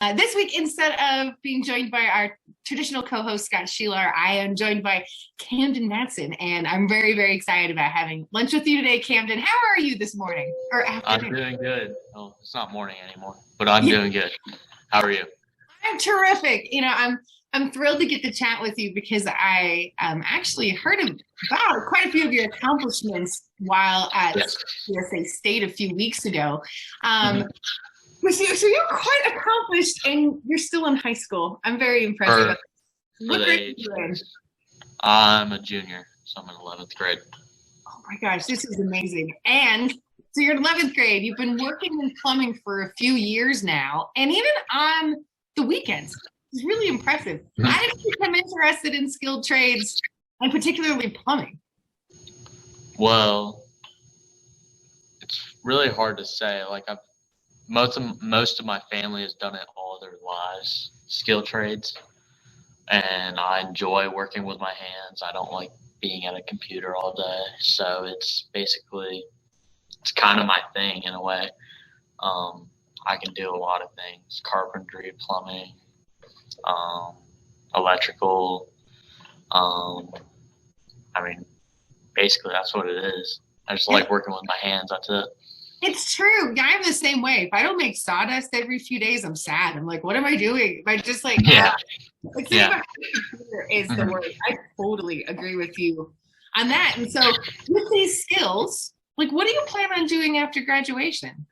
This week, instead of being joined by our traditional co-host, Scott Sheelar, I am joined by Camden Mattison, and I'm very, very excited about having lunch with you today, Camden. How are you this morning or afternoon? I'm doing good. Oh, it's not morning anymore, but I'm doing good. How are you? I'm terrific. I'm thrilled to get to chat with you because I actually heard about quite a few of your accomplishments while at SkillsUSA State a few weeks ago. So you're quite accomplished, and you're still in high school. I'm very impressed. What grade are you in? I'm a junior, so I'm in 11th grade. Oh my gosh, this is amazing. And so you're in 11th grade. You've been working in plumbing for a few years now, and even on the weekends. It's really impressive. How did you become interested in skilled trades, and particularly plumbing? Well, it's really hard to say. Most of my family has done it all their lives, skilled trades, and I enjoy working with my hands. I don't like being at a computer all day, so it's kind of my thing in a way. I can do a lot of things: carpentry, plumbing, electrical. Basically that's what it is. I just like working with my hands. That's it. It's true. I'm the same way. If I don't make sawdust every few days, I'm sad. I'm like, what am I doing? If I just is the word. I totally agree with you on that. And so with these skills, what do you plan on doing after graduation?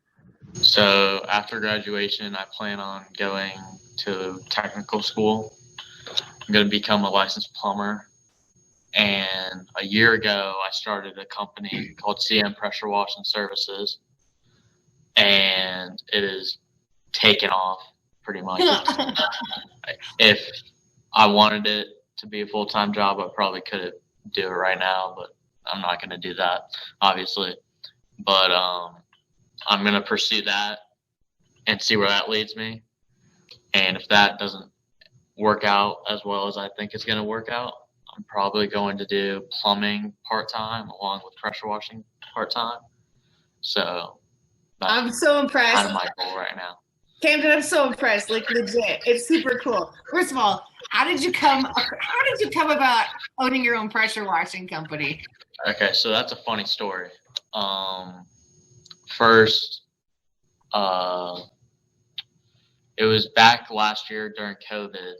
So after graduation, I plan on going to technical school. I'm going to become a licensed plumber. And a year ago, I started a company called CM Pressure Washing Services. And it is taken off pretty much. If I wanted it to be a full-time job, I probably could do it right now, but I'm not going to do that, obviously. But I'm going to pursue that and see where that leads me. And if that doesn't work out as well as I think it's going to work out, I'm probably going to do plumbing part-time along with pressure washing part-time. So I'm so impressed. Kind of my goal right now. Camden, I'm so impressed. Legit, it's super cool. First of all, how did you come about owning your own pressure washing company? Okay, so that's a funny story. First, it was back last year during COVID,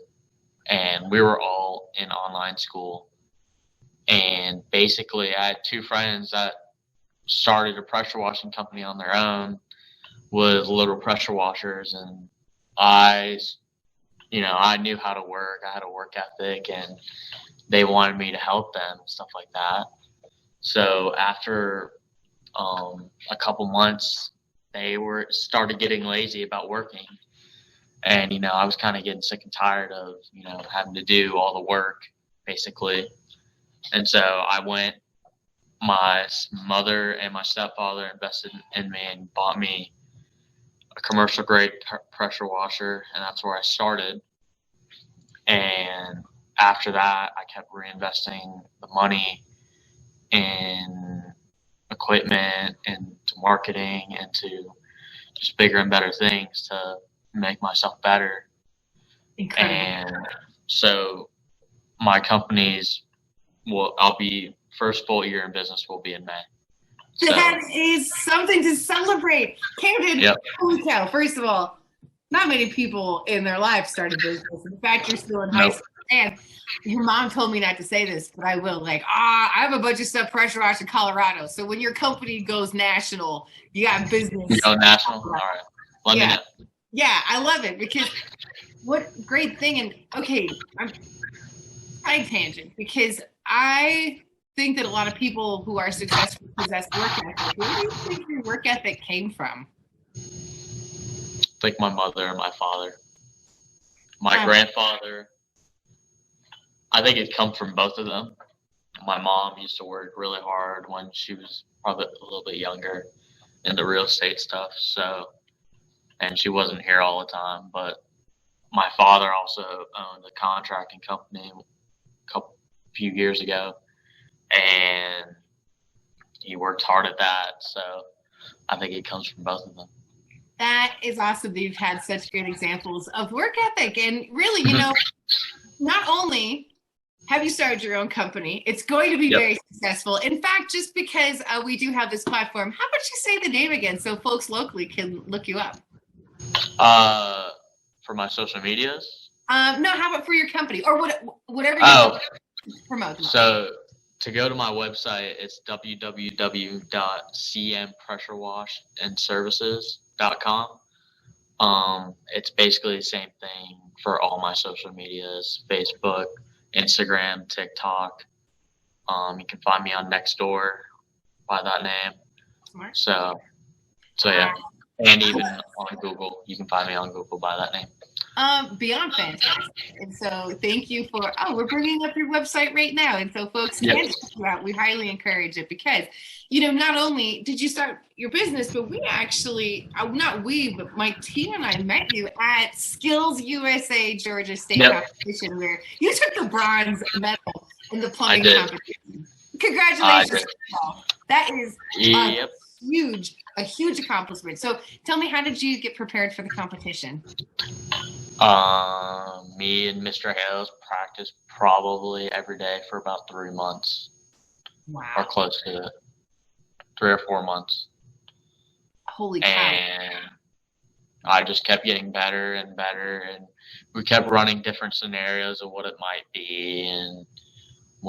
and we were all in online school. And basically, I had two friends that started a pressure washing company on their own with little pressure washers, and I knew how to work. I had a work ethic, and they wanted me to help them and stuff like that. So after a couple months, they started getting lazy about working, and I was kind of getting sick and tired of having to do all the work basically. And so I went. My mother and my stepfather invested in me and bought me a commercial grade pressure washer, and that's where I started. And after that, I kept reinvesting the money in equipment, into marketing, into just bigger and better things to make myself better. Incredible. And so my company's I'll be first full year in business will be in May. So, that is something to celebrate. Camden, holy cow. First of all, not many people in their life started business. In fact, you're still in high school. And your mom told me not to say this, but I will. I have a bunch of stuff pressure washed in Colorado. So when your company goes national, you got business. You go national? All right. Let me know. Yeah, I love it because what great thing. And okay, I'm side tangent because I think that a lot of people who are successful possess work ethic. Where do you think your work ethic came from? I think my mother and my father. My grandfather, I think it comes from both of them. My mom used to work really hard when she was probably a little bit younger in the real estate stuff. And she wasn't here all the time. But my father also owned a contracting company a few years ago. And he worked hard at that. So I think it comes from both of them. That is awesome that you've had such great examples of work ethic. And really, not only have you started your own company, it's going to be very successful. In fact, just because we do have this platform, how about you say the name again so folks locally can look you up? For my social medias? No, how about for your company or whatever you promote? So to go to my website, it's www.cmpressurewashandservices.com. It's basically the same thing for all my social medias: Facebook, Instagram, TikTok. You can find me on Nextdoor by that name. Smart. So yeah, and even on Google, you can find me on Google by that name. Beyond fantastic. And so thank you for, we're bringing up your website right now. And so folks can check you out. We highly encourage it because, not only did you start your business, but we actually, not we, but my team and I met you at SkillsUSA Georgia State competition where you took the bronze medal in the plumbing competition. Congratulations. That is a huge accomplishment. So tell me, how did you get prepared for the competition? Me and Mr. Hales practiced probably every day for about 3 months. Wow. Or close to it. 3 or 4 months. Holy cow. And I just kept getting better and better, and we kept running different scenarios of what it might be and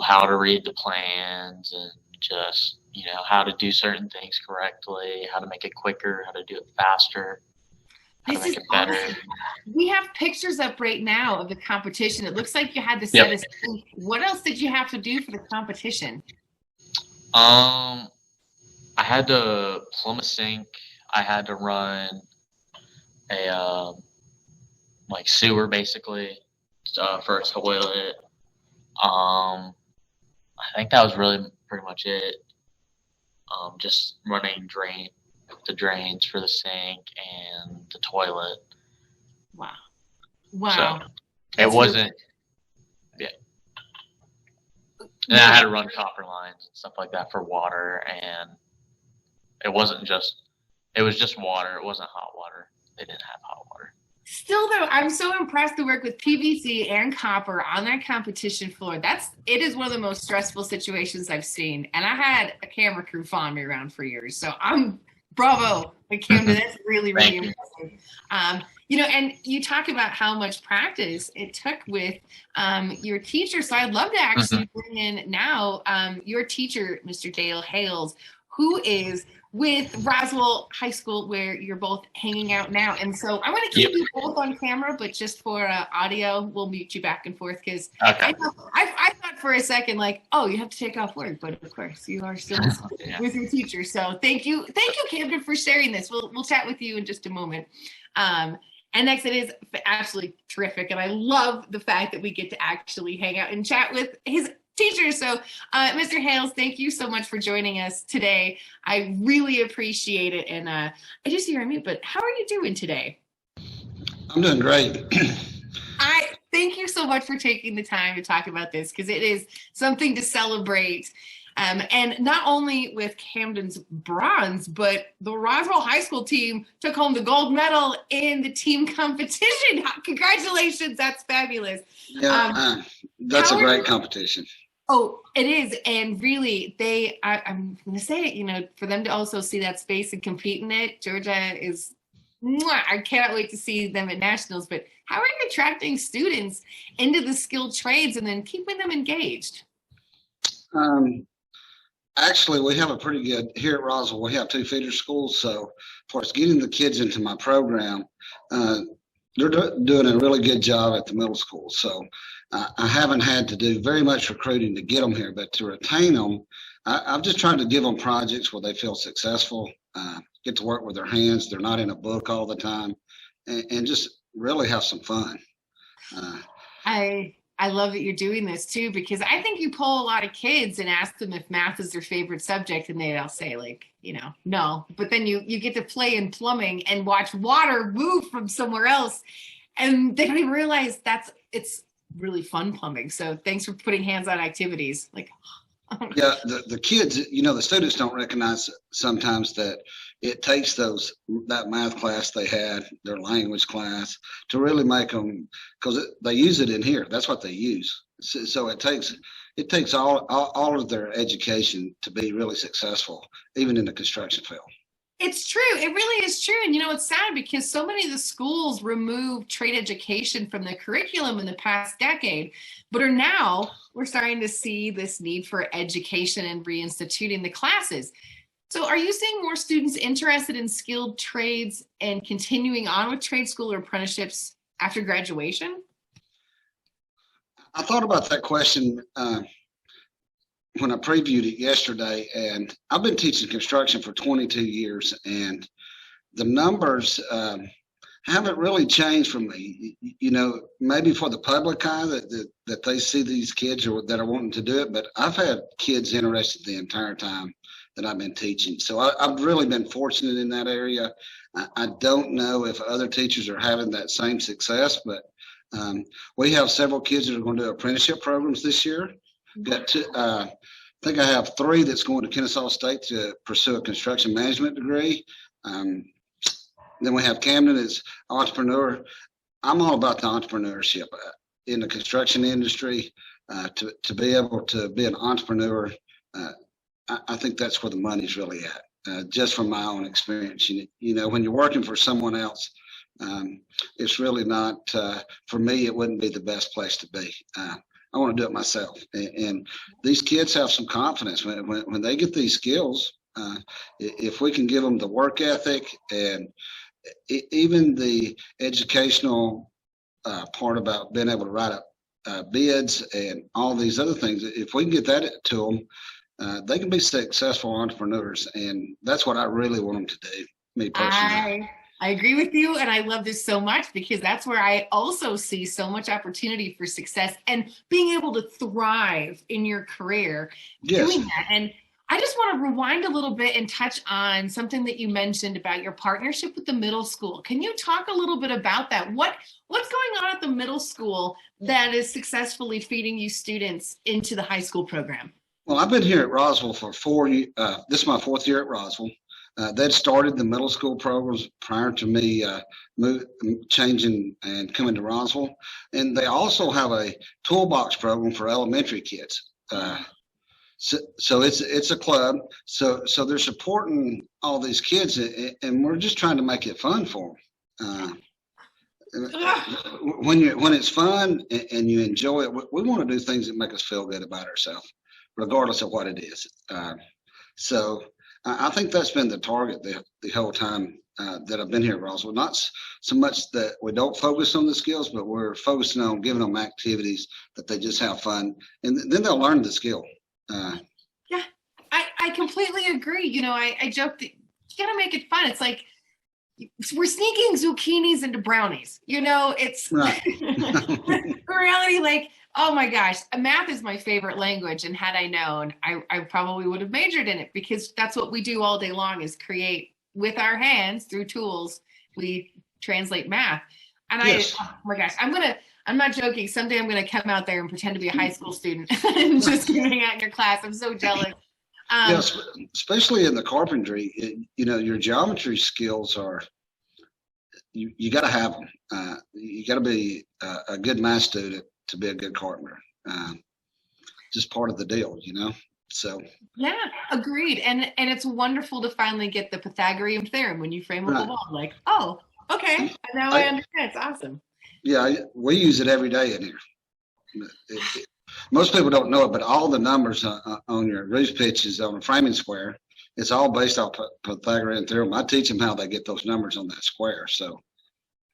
how to read the plans and just, how to do certain things correctly, how to make it quicker, how to do it faster. This is better. Awesome. We have pictures up right now of the competition. It looks like you had to set a sink. What else did you have to do for the competition? I had to plumb a sink. I had to run a sewer basically for a toilet. I think that was really pretty much it. Just running the drains for the sink and the toilet. Wow. So it wasn't, And I had to run copper lines and stuff like that for water, and it was just water. It wasn't hot water. They didn't have hot water. Still though, I'm so impressed to work with PVC and copper on that competition floor. It is one of the most stressful situations I've seen. And I had a camera crew following me around for years. So bravo, Camden. That's really, really impressive. And you talk about how much practice it took with your teacher. So I'd love to actually bring in now your teacher, Mr. Dale Hales, who is with Roswell High School, where you're both hanging out now. And so I want to keep you both on camera, but just for audio, we'll mute you back and forth because I thought for a second, you have to take off work, but of course you are still with your teacher. So thank you, Camden, for sharing this. We'll chat with you in just a moment. And next, it is absolutely terrific, and I love the fact that we get to actually hang out and chat with his teacher. So, Mr. Hales, thank you so much for joining us today. I really appreciate it. And I just hear me, but how are you doing today? I'm doing great. I thank you so much for taking the time to talk about this because it is something to celebrate. And not only with Camden's bronze, but the Roswell High School team took home the gold medal in the team competition. Congratulations. That's fabulous. Yeah, that's a great competition. Oh, it is. And really, I'm going to say it, for them to also see that space and compete in it, Georgia is, I cannot wait to see them at nationals. But how are you attracting students into the skilled trades and then keeping them engaged? Actually, we have a pretty good, here at Roswell, we have 2 feeder schools. So for us getting the kids into my program, they're doing a really good job at the middle school. So I haven't had to do very much recruiting to get them here, but to retain them, I'm just trying to give them projects where they feel successful, get to work with their hands. They're not in a book all the time, and just really have some fun. I love that you're doing this too, because I think you poll a lot of kids and ask them if math is their favorite subject, and they'll say no. But then you get to play in plumbing and watch water move from somewhere else, and they don't even realize it's really fun plumbing. So thanks for putting hands-on activities. Yeah, the kids, the students don't recognize sometimes that it takes that math class they had, their language class, to really make them, because they use it in here. That's what they use. So it takes all of their education to be really successful, even in the construction field. It's true. It really is true. And it's sad because so many of the schools removed trade education from the curriculum in the past decade, but we're starting to see this need for education and reinstituting the classes. So are you seeing more students interested in skilled trades and continuing on with trade school or apprenticeships after graduation? I thought about that question when I previewed it yesterday, and I've been teaching construction for 22 years, and the numbers haven't really changed for me. Maybe for the public eye that they see these kids that are wanting to do it, but I've had kids interested the entire time that I've been teaching. So I've really been fortunate in that area. I don't know if other teachers are having that same success, but we have several kids that are going to do apprenticeship programs this year. I think I have 3 that's going to Kennesaw State to pursue a construction management degree. Then we have Camden as entrepreneur. I'm all about the entrepreneurship in the construction industry. To be able to be an entrepreneur, I think that's where the money's really at. Just from my own experience, when you're working for someone else, it's really not, for me, it wouldn't be the best place to be. I want to do it myself. And these kids have some confidence when they get these skills. If we can give them the work ethic and even the educational part about being able to write up bids and all these other things, if we can get that to them, they can be successful entrepreneurs. And that's what I really want them to do, me personally. I agree with you, and I love this so much because that's where I also see so much opportunity for success and being able to thrive in your career doing that. And I just want to rewind a little bit and touch on something that you mentioned about your partnership with the middle school. Can you talk a little bit about that? What's going on at the middle school that is successfully feeding you students into the high school program? Well, I've been here at Roswell for 4 years. This is my 4th year at Roswell. They'd started the middle school programs prior to me changing and coming to Roswell. And they also have a toolbox program for elementary kids. So it's a club. So they're supporting all these kids, and we're just trying to make it fun for them. When it's fun and you enjoy it, we want to do things that make us feel good about ourselves, regardless of what it is. So I think that's been the target the whole time that I've been here at Roswell. Not so much that we don't focus on the skills, but we're focusing on giving them activities that they just have fun, and then they'll learn the skill. Yeah, I completely agree. I joke that you got to make it fun. It's like we're sneaking zucchinis into brownies. It's right. reality. Like, oh my gosh, math is my favorite language, and had I known, I probably would have majored in it because that's what we do all day long is create with our hands through tools. We translate math, and yes. oh my gosh, I'm not joking. Someday I'm going to come out there and pretend to be a high school student and just hang out in your class. I'm so jealous. Yes, especially in the carpentry, your geometry skills are, you got to have them. You got to be a good math student to be a good carpenter. Just part of the deal, So yeah, agreed. And it's wonderful to finally get the Pythagorean theorem when you frame up a wall. Like, oh, okay, now I understand. It's awesome. Yeah, we use it every day in here. Most people don't know it, but all the numbers on your roof pitches on a framing square, it's all based off Pythagorean theorem. I teach them how they get those numbers on that square. So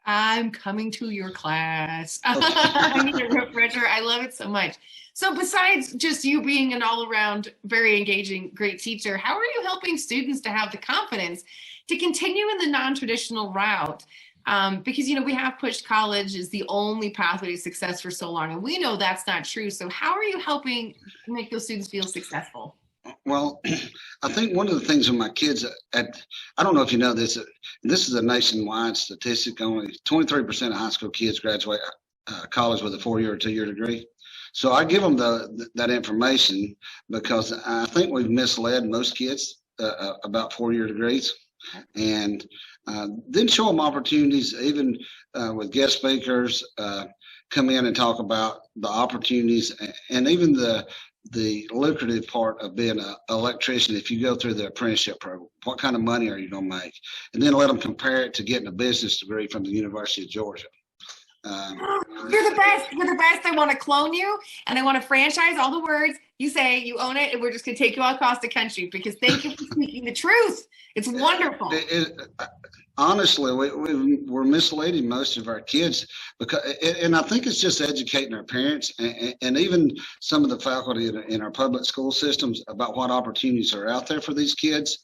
I'm coming to your class. I need a refresher. I love it so much. So besides just you being an all-around, very engaging, great teacher, how are you helping students to have the confidence to continue in the non-traditional route? Because, we have pushed college as the only pathway to success for so long, and we know that's not true. So how are you helping make those students feel successful? Well, I think one of the things with my kids, I don't know if you know this, this is a nationwide statistic, only 23% of high school kids graduate college with a 4-year or 2-year degree. So I give them that information because I think we've misled most kids about 4-year degrees. And then show them opportunities, even with guest speakers, come in and talk about the opportunities and even the lucrative part of being an electrician. If you go through the apprenticeship program, what kind of money are you going to make? And then let them compare it to getting a business degree from the University of Georgia. You're the best. You're the best. I want to clone you, and I want to franchise all the words you say. You own it, and we're just going to take you all across the country because thank you for speaking the truth. It's wonderful. Honestly, we're misleading most of our kids because, and I think it's just educating our parents and even some of the faculty in our public school systems about what opportunities are out there for these kids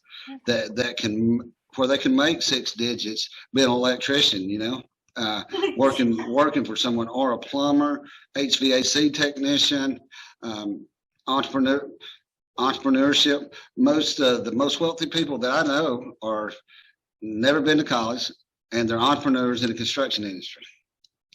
that can, where they can make 6 digits, be an electrician, you know. Working for someone, or a plumber, HVAC technician, entrepreneurship. The most wealthy people that I know are never been to college, and they're entrepreneurs in the construction industry.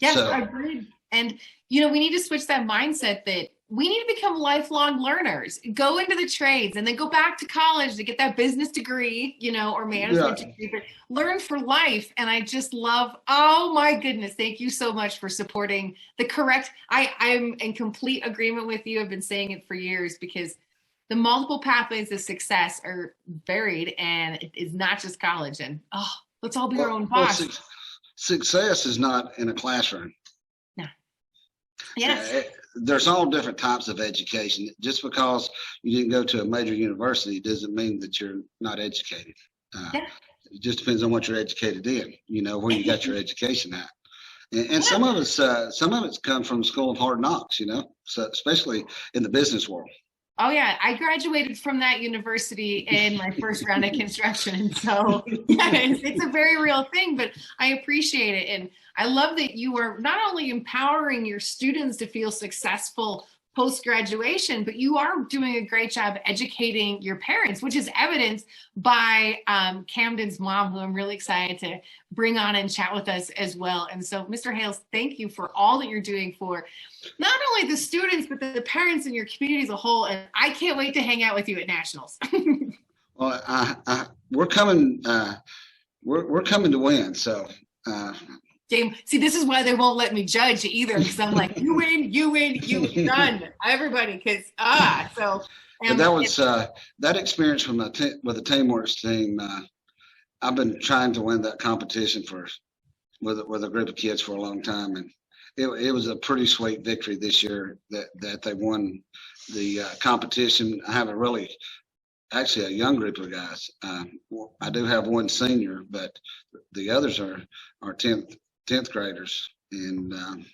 Yes, I agree. And we need to switch that mindset that we need to become lifelong learners, go into the trades, and then go back to college to get that business degree, or management degree, but learn for life. And I just love, oh my goodness, thank you so much for supporting the correct. I'm in complete agreement with you. I've been saying it for years because the multiple pathways of success are varied, and it is not just college. And let's all be our own boss. Success is not in a classroom. No. Yes. There's all different types of education. Just because you didn't go to a major university doesn't mean that you're not educated. It just depends on what you're educated in, where you got your education at. And some of it's come from School of Hard Knocks, so especially in the business world. Oh yeah, I graduated from that university in my first round of construction. So it's a very real thing, but I appreciate it. And I love that you are not only empowering your students to feel successful post-graduation, but you are doing a great job educating your parents, which is evidenced by Camden's mom, who I'm really excited to bring on and chat with us as well. And so, Mr. Hales, thank you for all that you're doing for not only the students, but the parents in your community as a whole. And I can't wait to hang out with you at Nationals. Well, we're coming. We're coming to win. So. James, see, this is why they won't let me judge either, because I'm like, you win, done, everybody, because so. And that was that experience with the Teamworks team. I've been trying to win that competition with a group of kids for a long time, and it was a pretty sweet victory this year that they won the competition. I have actually a young group of guys. I do have one senior, but the others are 10th graders, and I'm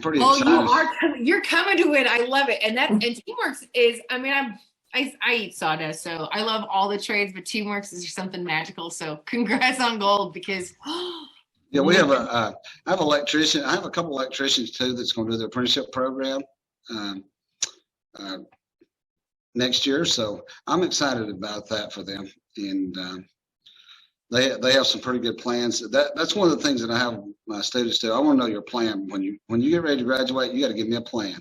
pretty excited. You're coming to it. I love it. And Teamworks is, I eat sawdust, so I love all the trades, but Teamworks is something magical. So congrats on gold, because yeah, we have I have electrician. I have a couple electricians too that's going to do the apprenticeship program next year. So I'm excited about that for them, and they have some pretty good plans. That's one of the things that I have my students do. I want to know your plan when you get ready to graduate. You got to give me a plan.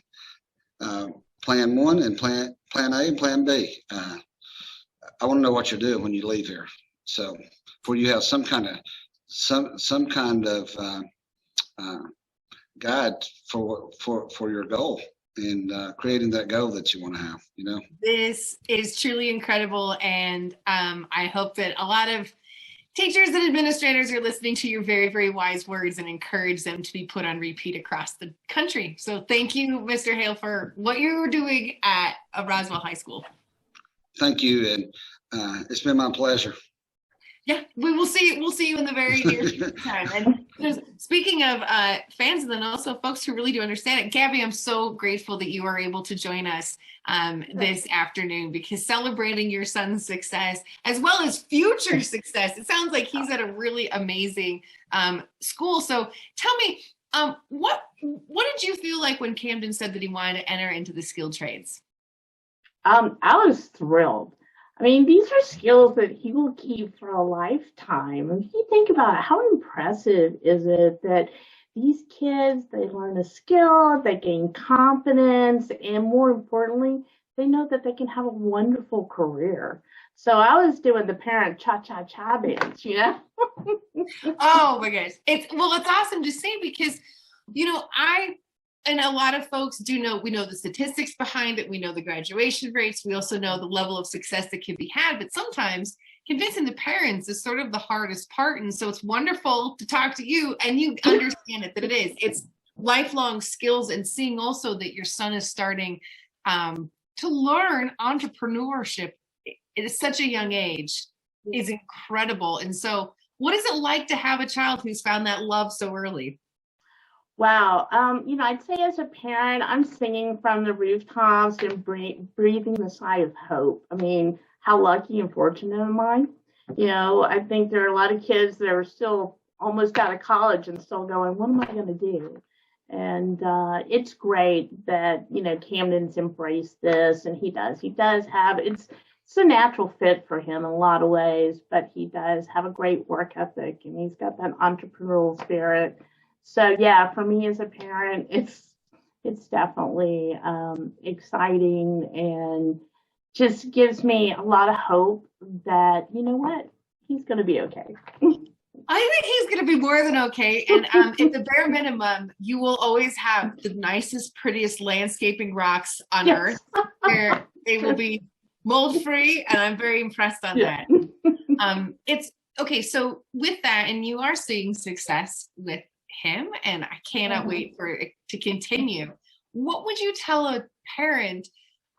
Plan 1 and plan A and plan B. I want to know what you're doing when you leave here. So before you have some kind of guide for your goal, and creating that goal that you want to have, This is truly incredible, and I hope that a lot of teachers and administrators are listening to your very, very wise words and encourage them to be put on repeat across the country. So thank you, Mr. Hale, for what you were doing at Roswell High School. Thank you, and it's been my pleasure. Yeah, we'll see you in the very near future time. And speaking of fans, and then also folks who really do understand it, Gabi, I'm so grateful that you are able to join us this afternoon, because celebrating your son's success as well as future success, it sounds like he's at a really amazing school. So tell me, what did you feel like when Camden said that he wanted to enter into the skilled trades? I was thrilled. These are skills that he will keep for a lifetime. If you think about it, how impressive is it that these kids, they learn a skill, they gain confidence, and more importantly, they know that they can have a wonderful career. So I was doing the parent cha-cha-cha dance, you know? Oh my gosh. It's awesome to see because, and a lot of folks we know the statistics behind it. We know the graduation rates. We also know the level of success that can be had, but sometimes convincing the parents is sort of the hardest part. And so it's wonderful to talk to you and you understand it, that it's lifelong skills, and seeing also that your son is starting to learn entrepreneurship at such a young age is incredible. And so what is it like to have a child who's found that love so early? Wow. I'd say as a parent, I'm singing from the rooftops and breathing the sigh of hope. I mean, how lucky and fortunate am I? I think there are a lot of kids that are still almost out of college and still going, what am I going to do? And it's great that, Camden's embraced this, and he does have, it's a natural fit for him in a lot of ways, but he does have a great work ethic, and he's got that entrepreneurial spirit. So yeah, for me as a parent, it's definitely exciting, and just gives me a lot of hope that, you know what, he's going to be okay. I think he's going to be more than okay. And at the bare minimum, you will always have the nicest, prettiest landscaping rocks on Earth, where they will be mold free. And I'm very impressed on that. It's okay. So with that, and you are seeing success with him, and I cannot wait for it to continue. What would you tell a parent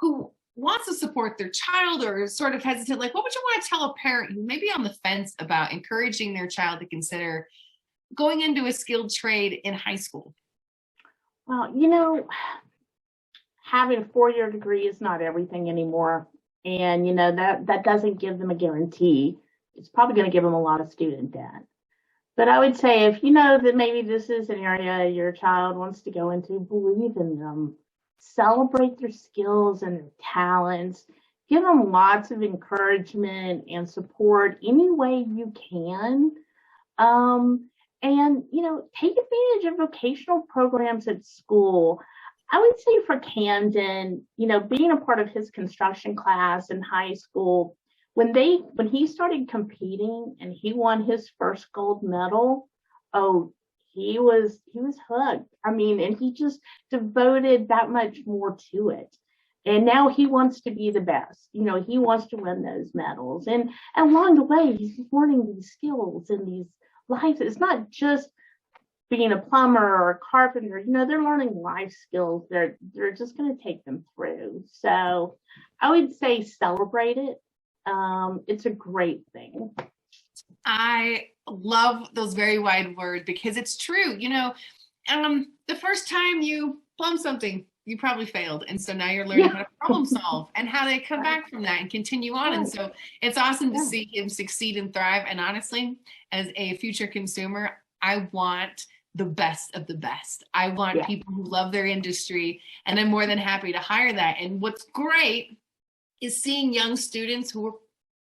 who wants to support their child or is sort of hesitant? Like, what would you want to tell a parent who may be on the fence about encouraging their child to consider going into a skilled trade in high school? Well, having a 4-year degree is not everything anymore. And, that doesn't give them a guarantee. It's probably going to give them a lot of student debt. But I would say if you know that maybe this is an area your child wants to go into, believe in them. Celebrate their skills and their talents. Give them lots of encouragement and support any way you can. And, take advantage of vocational programs at school. I would say for Camden, being a part of his construction class in high school, when he started competing and he won his first gold medal, he was hooked. I mean, and he just devoted that much more to it. And now he wants to be the best. He wants to win those medals. And along the way, he's learning these skills and these life. It's not just being a plumber or a carpenter. They're learning life skills. They're just going to take them through. So I would say celebrate it. It's a great thing. I love those very wide words because it's true. The first time you plumb something, you probably failed. And so now you're learning how to problem solve and how to come back from that and continue on. And so it's awesome to see him succeed and thrive. And honestly, as a future consumer, I want the best of the best. I want people who love their industry, and I'm more than happy to hire that. And what's great is seeing young students who are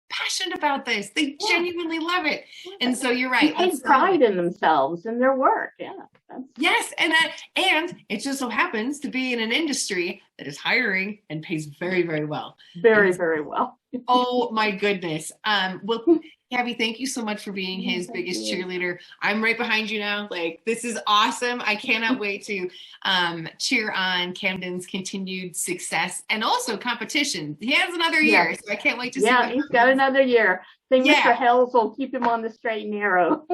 passionate about this. They genuinely love it. And so you're right. They take pride in themselves and their work. Yes. And it just so happens to be in an industry that is hiring and pays very, very well. Very well. Oh my goodness. Well, Gabi, thank you so much for being his biggest cheerleader. I'm right behind you now. This is awesome. I cannot wait to cheer on Camden's continued success and also competition. He has another year, so I can't wait to see. Yeah, he's got another year. I think Mr. Hales will keep him on the straight and narrow.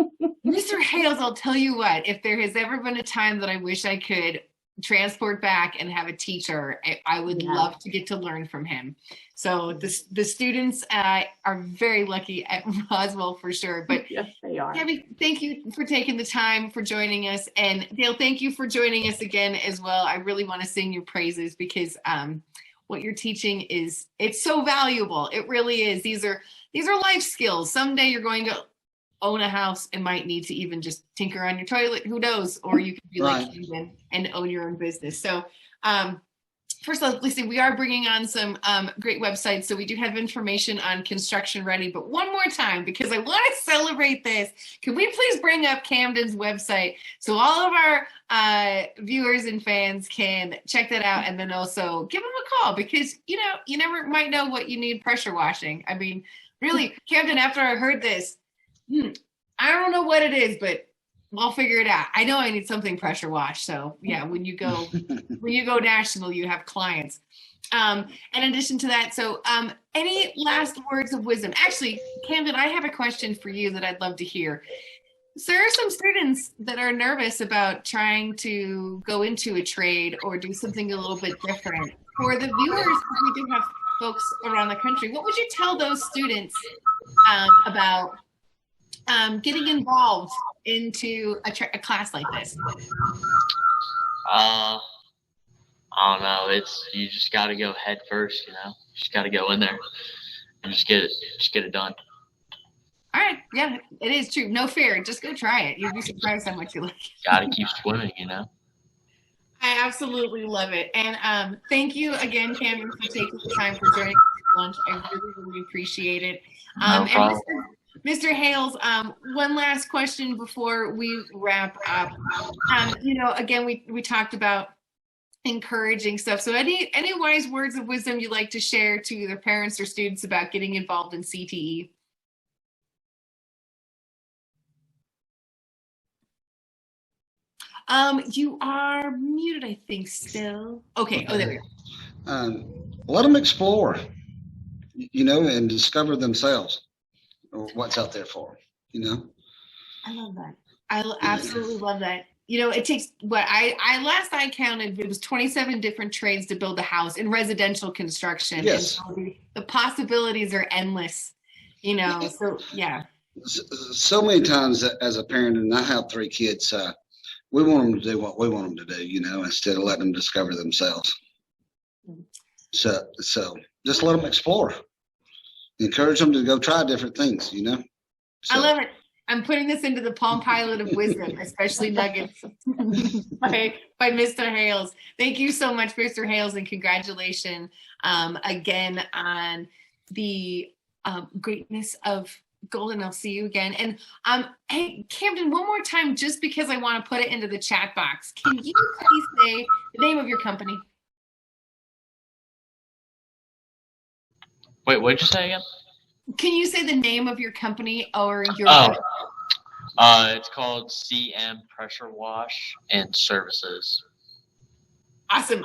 Mr. Hales, I'll tell you what, if there has ever been a time that I wish I could transport back and have a teacher, I would love to get to learn from him. So the students are very lucky at Roswell for sure. But yes, they are. Gabi, thank you for taking the time for joining us, and Dale, thank you for joining us again as well. I really want to sing your praises because what you're teaching it's so valuable. It really is. These are life skills. Someday you're going to own a house and might need to even just tinker on your toilet. Who knows? Or you could be like Camden and own your own business. So First of all, listen, we are bringing on some great websites. So we do have information on Construction Ready, but one more time, because I want to celebrate this, can we please bring up Camden's website so all of our viewers and fans can check that out, and then also give them a call, because, you know, you never might know what you need pressure washing. I mean, really, Camden, after I heard this, I don't know what it is, but I'll figure it out. I know I need something pressure washed. So yeah, when you go national, you have clients. In addition to that, so any last words of wisdom? Actually, Camden, I have a question for you that I'd love to hear. So there are some students that are nervous about trying to go into a trade or do something a little bit different. For the viewers, we do have folks around the country. What would you tell those students about getting involved into a class like this? I don't know. You just got to go head first. You know, you just got to go in there and just get it done. All right, yeah, it is true. No fear. Just go try it. You'll be surprised how much you like it. Got to keep swimming. You know. I absolutely love it, and thank you again, Camden, for taking the time for joining us for lunch. I really, really appreciate it. No problem. Mr. Hales, one last question before we wrap up. You know, again, we talked about encouraging stuff. So any wise words of wisdom you'd like to share to either parents or students about getting involved in CTE? You are muted, I think, still. Okay. Oh, there we go. Let them explore, you know, and discover themselves what's out there for them, you know. I love that. I absolutely love that. You know, it takes what I last I counted, it was 27 different trades to build a house in residential construction. Yes. And so the possibilities are endless, you know. So yeah. So many times as a parent, and I have 3 kids, we want them to do what we want them to do, you know, instead of letting them discover themselves. So just let them explore. Encourage them to go try different things, you know. So. I love it. I'm putting this into the Palm Pilot of wisdom, especially nuggets by Mr. Hales. Thank you so much, Mr. Hales, and congratulations again on the greatness of Golden. I'll see you again. And hey, Camden, one more time, just because I want to put it into the chat box. Can you please say the name of your company? Wait, what did you say again? Can you say the name of your company or your? It's called CM Pressure Wash and Services. Awesome.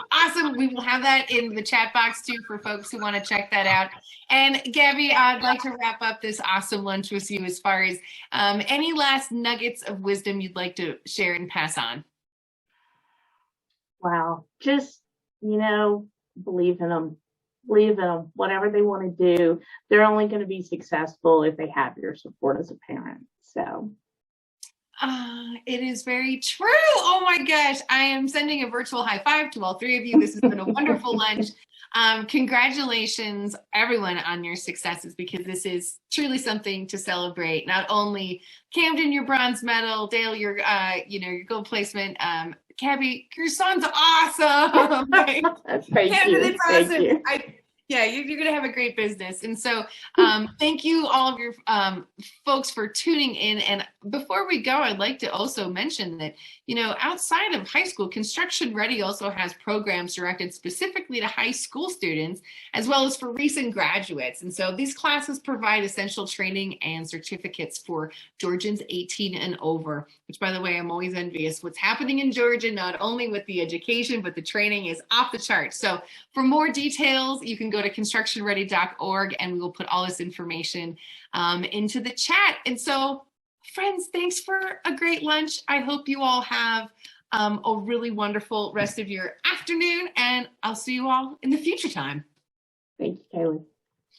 We will have that in the chat box too for folks who want to check that out. And Gabi, I'd like to wrap up this awesome lunch with you as far as any last nuggets of wisdom you'd like to share and pass on. Wow. Just, you know, believe in them. Believe in them. Whatever they want to do, they're only going to be successful if they have your support as a parent. So. It is very true. Oh my gosh. I am sending a virtual high five to all 3 of you. This has been a wonderful lunch. Congratulations, everyone, on your successes, because this is truly something to celebrate. Not only Camden, your bronze medal, Dale, your your gold placement. Gabi, your son's awesome. Thank Camden, you. It's Thank awesome. You. You're going to have a great business. And so thank you all of your folks for tuning in. And before we go, I'd like to also mention that, you know, outside of high school, Construction Ready also has programs directed specifically to high school students, as well as for recent graduates. And so these classes provide essential training and certificates for Georgians 18 and over, which, by the way, I'm always envious. What's happening in Georgia, not only with the education, but the training is off the charts. So for more details, you can go to constructionready.org, and we will put all this information into the chat. And so, friends, thanks for a great lunch. I hope you all have a really wonderful rest of your afternoon, and I'll see you all in the future time. Thank you, Kaylee.